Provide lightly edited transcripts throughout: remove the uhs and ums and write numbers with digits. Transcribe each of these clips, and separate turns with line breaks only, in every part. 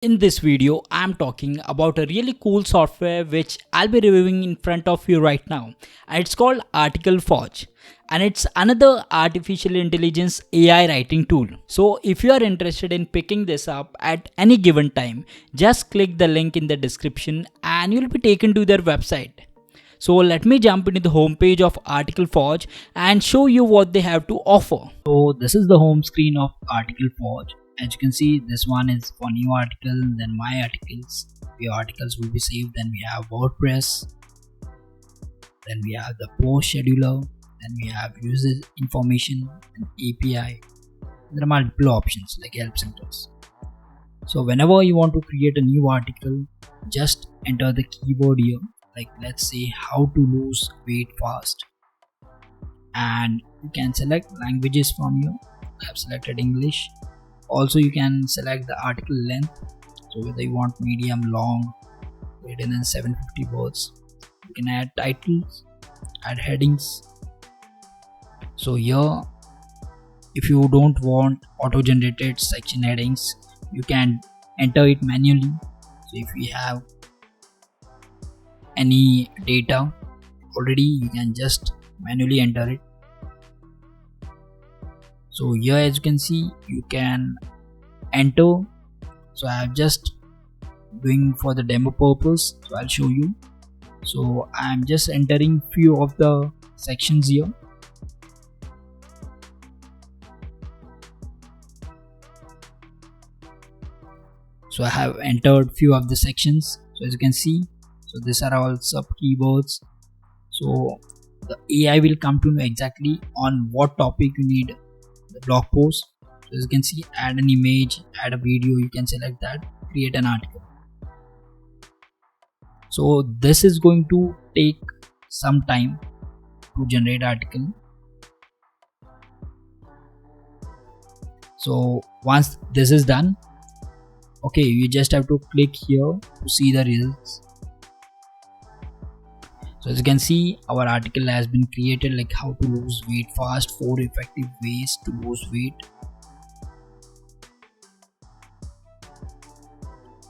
In this video, I'm talking about a really cool software which I'll be reviewing in front of you right now. And it's called Article Forge. And it's another artificial intelligence AI writing tool. So if you are interested in picking this up at any given time, just click the link in the description and you'll be taken to their website. So let me jump into the homepage of Article Forge and show you what they have to offer. So this is the home screen of Article Forge. As you can see, this one is for new article, then my articles. Your articles will be saved. Then we have WordPress. Then we have the post scheduler. Then we have user information and API. There are multiple options like help centers. So whenever you want to create a new article, just enter the keyword here. Like let's say how to lose weight fast. And you can select languages from here. I have selected English. Also, you can select the article length, so whether you want medium, long, greater than 750 words. You can add titles, add headings. So here, if you don't want auto-generated section headings, you can enter it manually. So if you have any data already, you can just manually enter it. So here, as you can see, you can enter. So I have just doing for the demo purpose, so I'll show you. So I am just entering few of the sections here. So I have entered few of the sections. So as you can see, so these are all sub keywords. So the AI will come to know exactly on what topic you need the blog post. So as you can see, add an image, add a video, you can select that, create an article. So this is going to take some time to generate article. So once this is done, okay, you just have to click here to see the results. So as you can see, our article has been created, like how to lose weight fast, 4 effective ways to lose weight.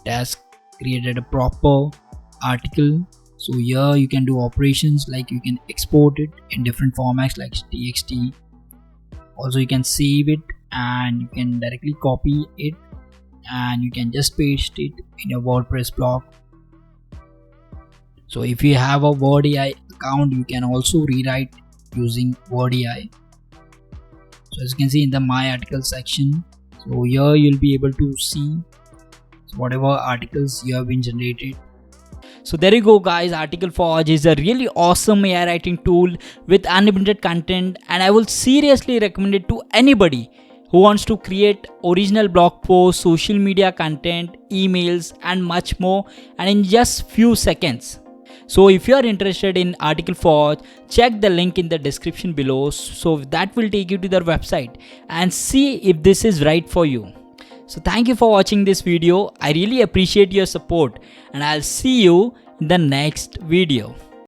It has created a proper article. So here you can do operations, like you can export it in different formats like txt. Also you can save it and you can directly copy it and you can just paste it in your WordPress blog. So if you have a Word AI account, you can also rewrite using Word AI. So as you can see in the my article section, so here you'll be able to see whatever articles you have been generated. So there you go guys, Article Forge is a really awesome AI writing tool with unlimited content, and I will seriously recommend it to anybody who wants to create original blog posts, social media content, emails and much more, and in just few seconds. So if you are interested in Article Forge, check the link in the description below, so that will take you to their website and see if this is right for you. So thank you for watching this video. I really appreciate your support and I'll see you in the next video.